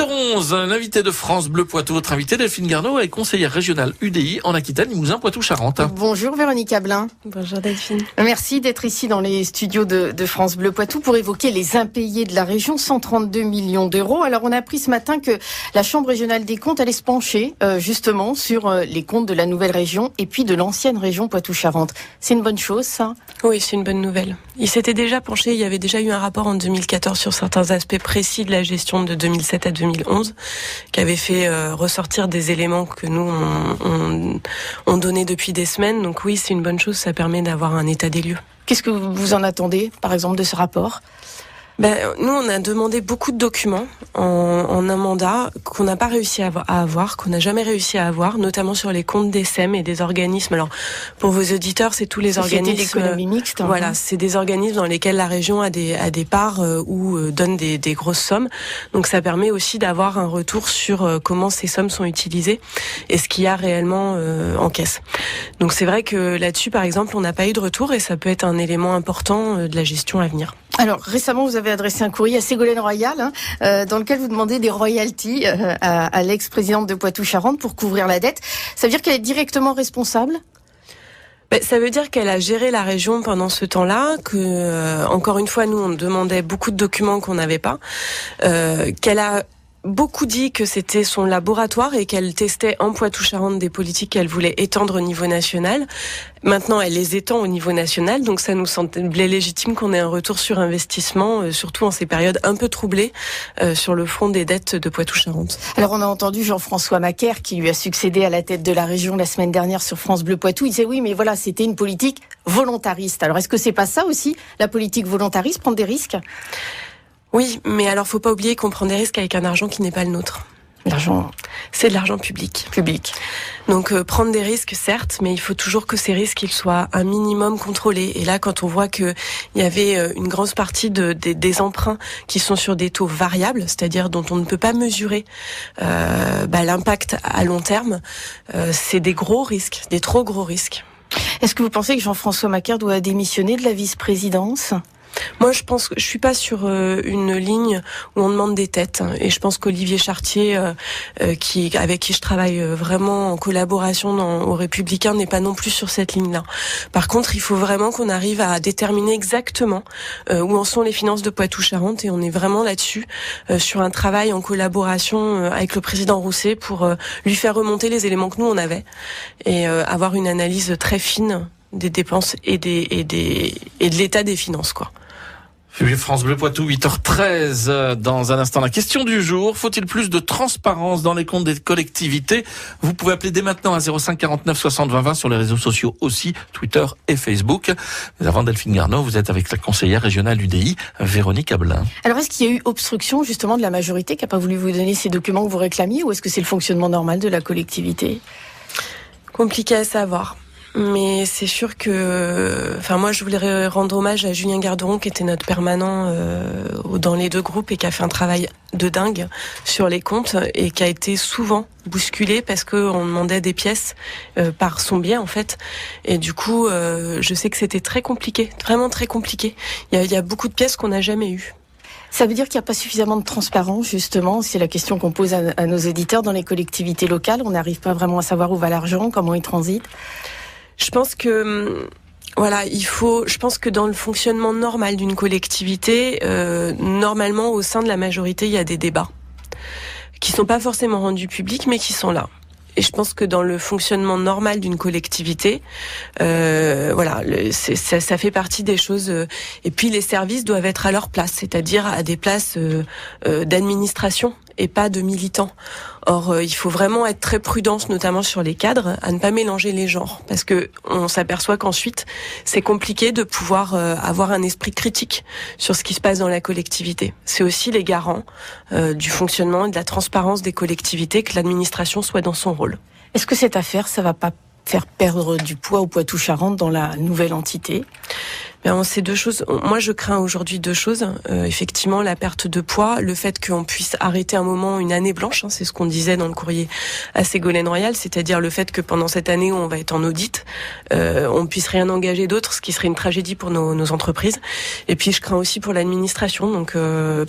8h11, l'invité de France Bleu Poitou, votre invité Delphine Garneau est conseillère régionale UDI en Aquitaine, Limousin, Poitou-Charentes. Bonjour Véronique Ablin. Bonjour Delphine. Merci d'être ici dans les studios de France Bleu Poitou pour évoquer les impayés de la région, 132 millions d'euros. Alors on a appris ce matin que la Chambre régionale des comptes allait se pencher justement sur les comptes de la nouvelle région et puis de l'ancienne région Poitou-Charentes. C'est une bonne chose ça ? Oui, c'est une bonne nouvelle. Il s'était déjà penché, il y avait déjà eu un rapport en 2014 sur certains aspects précis de la gestion de 2007 à 2011 qui avait fait ressortir des éléments que nous on donnait depuis des semaines. Donc oui, c'est une bonne chose, ça permet d'avoir un état des lieux. Qu'est-ce que vous en attendez, par exemple, de ce rapport ? Nous, on a demandé beaucoup de documents en un mandat qu'on n'a pas réussi à avoir, qu'on n'a jamais réussi à avoir, notamment sur les comptes des SEM et des organismes. Alors, pour vos auditeurs, c'est tous les organismes d'économie mixte. Voilà, c'est des organismes dans lesquels la région a des parts ou donne des grosses sommes. Donc, ça permet aussi d'avoir un retour sur comment ces sommes sont utilisées et ce qu'il y a réellement en caisse. Donc, c'est vrai que là-dessus, par exemple, on n'a pas eu de retour et ça peut être un élément important de la gestion à venir. Alors, récemment, vous avez adressé un courrier à Ségolène Royal, dans lequel vous demandez des royalties à l'ex-présidente de Poitou-Charentes pour couvrir la dette. Ça veut dire qu'elle est directement responsable ? Ça veut dire qu'elle a géré la région pendant ce temps-là, que, encore une fois, nous, on demandait beaucoup de documents qu'on n'avait pas, qu'elle a beaucoup dit que c'était son laboratoire et qu'elle testait en Poitou-Charentes des politiques qu'elle voulait étendre au niveau national. Maintenant, elle les étend au niveau national, donc ça nous semblait légitime qu'on ait un retour sur investissement, surtout en ces périodes un peu troublées, sur le front des dettes de Poitou-Charentes. Alors, on a entendu Jean-François Macaire, qui lui a succédé à la tête de la région la semaine dernière sur France Bleu Poitou. Il disait oui, mais voilà, c'était une politique volontariste. Alors, est-ce que c'est pas ça aussi, la politique volontariste, prendre des risques ? Oui, mais alors faut pas oublier qu'on prend des risques avec un argent qui n'est pas le nôtre. L'argent, c'est de l'argent public. Donc prendre des risques, certes, mais il faut toujours que ces risques ils soient un minimum contrôlés. Et là, quand on voit que il y avait une grosse partie des emprunts qui sont sur des taux variables, c'est-à-dire dont on ne peut pas mesurer l'impact à long terme, c'est des gros risques, des trop gros risques. Est-ce que vous pensez que Jean-François Macaire doit démissionner de la vice-présidence ? Moi, je pense que je suis pas sur une ligne où on demande des têtes, et je pense qu'Olivier Chartier, avec qui je travaille vraiment en collaboration aux Républicains, n'est pas non plus sur cette ligne-là. Par contre, il faut vraiment qu'on arrive à déterminer exactement où en sont les finances de Poitou-Charentes, et on est vraiment là-dessus sur un travail en collaboration avec le président Rousset pour lui faire remonter les éléments que nous on avait et avoir une analyse très fine des dépenses et de l'état des finances, quoi. France Bleu Poitou, 8h13. Dans un instant, la question du jour. Faut-il plus de transparence dans les comptes des collectivités ? Vous pouvez appeler dès maintenant à 05 49 60 20 20 sur les réseaux sociaux aussi, Twitter et Facebook. Mais avant, Delphine Garneau, vous êtes avec la conseillère régionale UDI, Véronique Ablin. Alors, est-ce qu'il y a eu obstruction justement de la majorité qui n'a pas voulu vous donner ces documents que vous réclamiez, ou est-ce que c'est le fonctionnement normal de la collectivité ? Compliqué à savoir. Mais c'est sûr que, moi, je voulais rendre hommage à Julien Garderon, qui était notre permanent dans les deux groupes et qui a fait un travail de dingue sur les comptes et qui a été souvent bousculé parce que on demandait des pièces par son biais, en fait. Et du coup, je sais que c'était très compliqué, vraiment très compliqué. Il y a beaucoup de pièces qu'on n'a jamais eues. Ça veut dire qu'il n'y a pas suffisamment de transparence, justement. C'est la question qu'on pose à nos auditeurs dans les collectivités locales. On n'arrive pas vraiment à savoir où va l'argent, comment il transite. Je pense que je pense que dans le fonctionnement normal d'une collectivité, normalement au sein de la majorité, il y a des débats qui sont pas forcément rendus publics, mais qui sont là. Et je pense que dans le fonctionnement normal d'une collectivité, ça fait partie des choses. Et puis les services doivent être à leur place, c'est-à-dire à des places d'administration et pas de militants. Or, il faut vraiment être très prudent, notamment sur les cadres, à ne pas mélanger les genres, parce que on s'aperçoit qu'ensuite, c'est compliqué de pouvoir avoir un esprit critique sur ce qui se passe dans la collectivité. C'est aussi les garants du fonctionnement et de la transparence des collectivités que l'administration soit dans son rôle. Est-ce que cette affaire, ça va pas faire perdre du poids au Poitou-Charentes dans la nouvelle entité ? On sait deux choses. Moi, je crains aujourd'hui deux choses. Effectivement, la perte de poids, le fait qu'on puisse arrêter un moment une année blanche, c'est ce qu'on disait dans le courrier à Ségolène Royal, c'est-à-dire le fait que pendant cette année où on va être en audit, on puisse rien engager d'autre, ce qui serait une tragédie pour nos entreprises. Et puis, je crains aussi pour l'administration, donc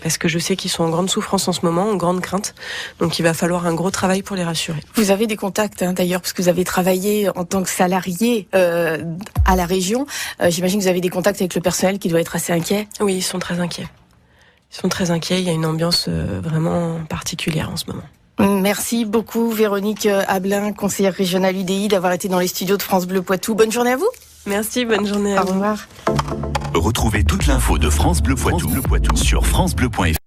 parce que je sais qu'ils sont en grande souffrance en ce moment, en grande crainte. Donc, il va falloir un gros travail pour les rassurer. Vous avez des contacts, d'ailleurs, parce que vous avez travaillé en tant que salarié à la région. J'imagine que vous avez des contacts avec le personnel qui doit être assez inquiet. Oui, ils sont très inquiets. Ils sont très inquiets. Il y a une ambiance vraiment particulière en ce moment. Merci beaucoup Véronique Ablin, conseillère régionale UDI, d'avoir été dans les studios de France Bleu Poitou. Bonne journée à vous. Merci, bonne journée à vous. Au revoir. Retrouvez toute l'info de France Bleu Poitou sur francebleu.fr.